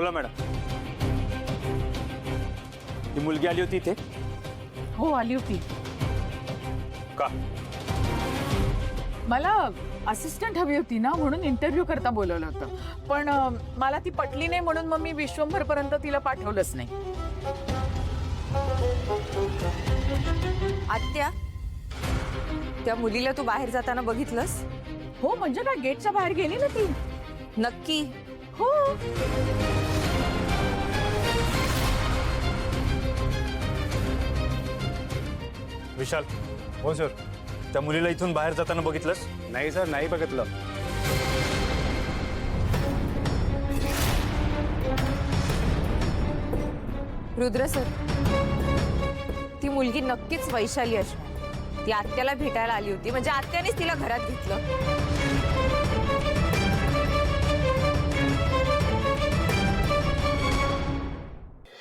बोला मॅडम. ही मुलगी आली होती इथे? हो आली होती. का? मला असिस्टंट हवी होती ना, म्हणून इंटरव्ह्यू करता बोलवलं होतं. पण मला ती पटली नाही, म्हणून मग मी विश्वंभर पर्यंत तिला पाठवलंच नाही. आत्या, त्या मुलीला तू बाहेर जाताना बघितलंस? हो, म्हणजे काय, गेटच्या बाहेर गेली ना ती. नक्की? हो. विशाल. हो सर. त्या मुलीला इथून बाहेर जाताना बघितलंस? नाही सर, नाही बघितलं. रुद्र सर, ती मुलगी नक्कीच वैशाली असणार. ती आत्याला भेटायला आली होती, म्हणजे आत्यानेच तिला घरात घेतलं.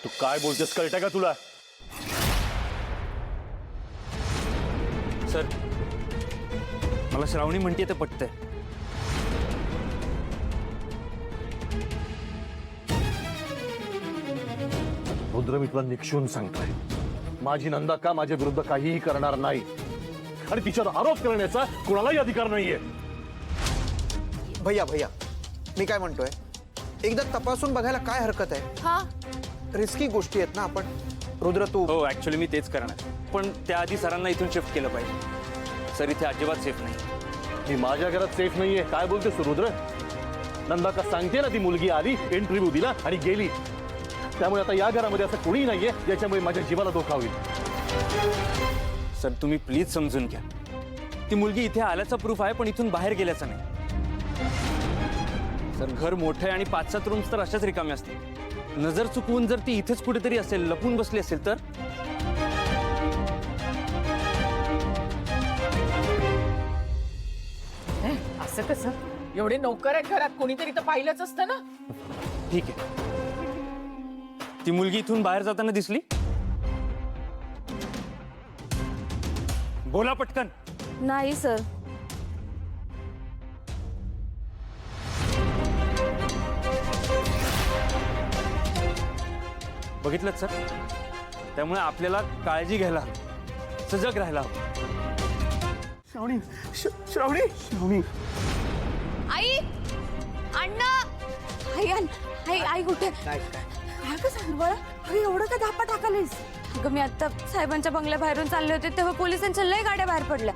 तू काय बोलतेस कळतंय का तुला? सर, मला श्रावणी म्हणते ते पटतंय. रुद्र, मी तुला निक्षून सांगतोय, माझी नंदा का माझ्या विरुद्ध काहीही करणार नाही आणि तिच्यावर आरोप करण्याचा कुणालाही अधिकार नाहीये. भैया भैया, मी काय म्हणतोय, एकदा तपासून बघायला काय हरकत आहे? हा, रिस्की गोष्टी आहेत ना. आपण रुद्र तू. हो, ऍक्च्युअली मी तेच करणार, पण त्याआधी सरांना इथून शिफ्ट केलं पाहिजे. सर, इथे अजिबात सेफ नाही. मी माझ्या घरात सेफ नाहीये. काय बोलतेस रुद्र? नंदा का सांगते ना, ती मुलगी आली, इंटरव्ह्यू दिला आणि गेली. त्यामुळे आता या घरामध्ये असं कोणी नाहीये ज्याच्यामुळे माझ्या जीवाला धोका होईल. सर, तुम्ही प्लीज समजून घ्या. ती मुलगी इथे आल्याचा प्रूफ आहे, पण इथून बाहेर गेल्याचा नाही. सर, घर मोठं आहे आणि 5-7 रूम्स तर अशाच रिकामे असतात. नजर चुकवून जर ती इथेच कुठेतरी असेल, लपून बसली असेल तर? असं कसं? एवढे नोकर आहेत घरात, कोणीतरी तर पाहिलंच असतं ना. ठीक आहे. ती मुलगी इथून बाहेर जाताना दिसली? बोला पटकन. नाही सर. बघितलं सर? त्यामुळे आपल्याला काळजी घ्यायला हवी, सजग राहायला हवं. श्रावणी, श्रावणी, श्रावणी. आई, अण्णा, आई कुठे? काय अगं सांग बरं, अगं एवढं का धापा टाकालीस? अगं मी आता साहेबांच्या बंगल्या बाहेरून चालले होते, तेव्हा पोलिसांच्या लय गाड्या बाहेर पडल्या.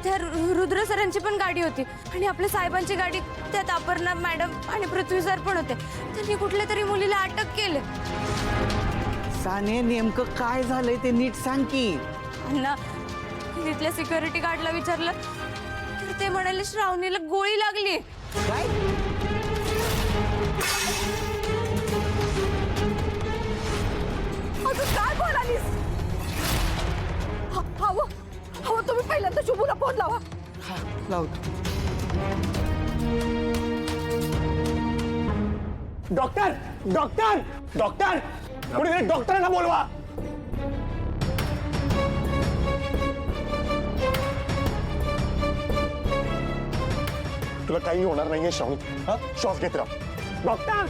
त्या रुद्र सरांची पण गाडी होती आणि आपल्या साहेबांची गाडी, त्यात अपर्णा मॅडम आणि पृथ्वी सर पण होते. त्यांनी कुठल्या तरी मुलीला अटक केले. साने, नेमकं काय झालंय ते नीट सांग की. अण्णा, तिथल्या सिक्युरिटी गार्डला विचारलं तर ते म्हणाले श्रावणीला गोळी लागली. काय? अगं काय बोलालीस? हवं हवं, तुम्ही पहिल्यांदा शुभूला फोन लावा. लावतो. डॉक्टर, डॉक्टर, डॉक्टर, कुणीतरी डॉक्टरांना बोलवा. तुला काही होणार नाहीये श्रावणी. हा, श्वास घेत राहा. डॉक्टर.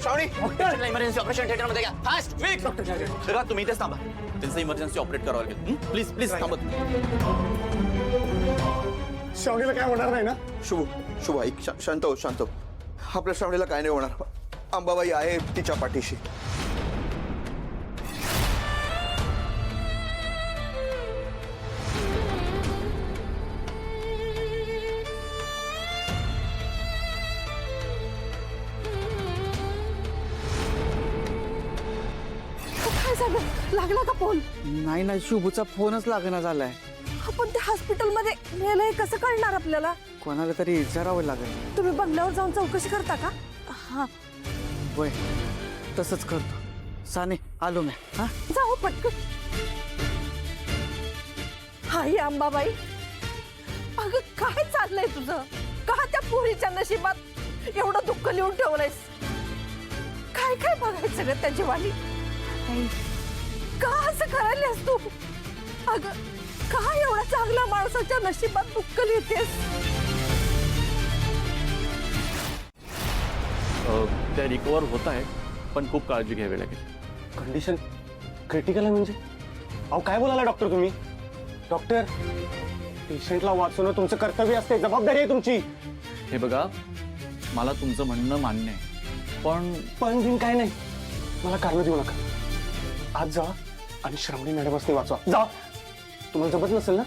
श्रावणी, डॉक्टर. इमर्जन्सी ऑपरेशन थिएटर मध्ये घ्या. Fast quick. डॉक्टर, तुम्ही इथेच थांबा. त्यांचं इमर्जन्सी ऑपरेट करावं लागेल. प्लीज प्लीज थांबत. श्रावणीला काय होणार नाही ना? शुभ शुभ ऐक, शांत हो, शांत हो. आपल्या श्रावणीला काय नाही होणार. अंबाबाई आहे तिच्या पाठीशी. काय झालं? लागला का फोन? नाही नाही, शुभूचा फोनच लागना झालाय. आपण त्या हॉस्पिटलमध्ये नेलंय, कसं कळणार आपल्याला? कोणाला तरी विचारावं लागेल. तुम्ही बंगल्यावर जाऊन चौकशी करता का? हा, वय, तसंच करतो. साने, आलो मी. हा, जाऊ पटकन. हाय अंबाबाई, अगं काय चाललंय तुझं? का त्या पोरीच्या नशिबात एवढं दुःख लिहून ठेवलंयस? काय काय बघायचं ग त्याची वाली? का असं करायलास तू? अगं काय एवढ्या चांगल्या माणसाच्या नशिबात दुःख लिहितेस? त्या रिकवर होत आहे, पण खूप काळजी घ्यावी लागेल. कंडिशन क्रिटिकल आहे म्हणजे? अहो काय बोलायला डॉक्टर तुम्ही? डॉक्टर, पेशंटला वाचवणं तुमचं कर्तव्य असते, जबाबदारी आहे तुमची. हे बघा, मला तुमचं म्हणणं मान्य आहे, पण बिन काय नाही, मला कारण देऊ नका. आज जा आणि श्रावणी मॅडमसनी वाचवा. जा. तुम्हाला जमत नसेल ना,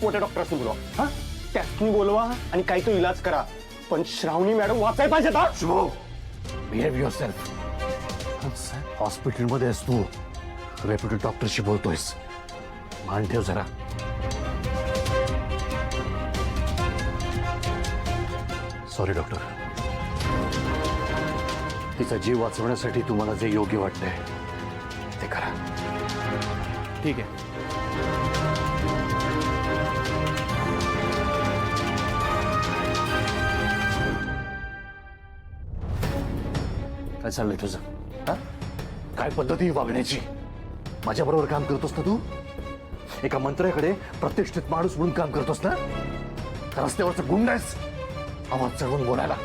मोठ्या डॉक्टरसनी बोलवा. हा, त्यासनी बोलवा आणि काही तो इलाज करा, पण श्रावणी मॅडम वाचाय पाहिजे. शुभो, बिहेव युअरसेल्फ. हॉस्पिटलमध्ये आहेस तू, रेप्युटेड डॉक्टरशी बोलतोयस, मान ठेव जरा. सॉरी डॉक्टर, तिचा जीव वाचवण्यासाठी तुम्हाला जे योग्य वाटतंय ते करा. ठीक आहे. काय चाललंय तुझं? हा? काय पद्धती वागण्याची? माझ्याबरोबर काम करतोस ना तू? एका मंत्र्याकडे प्रतिष्ठित माणूस म्हणून काम करतोस ना? रस्त्यावरचा गुंड आहेस, आवाज चढवून बोलायला.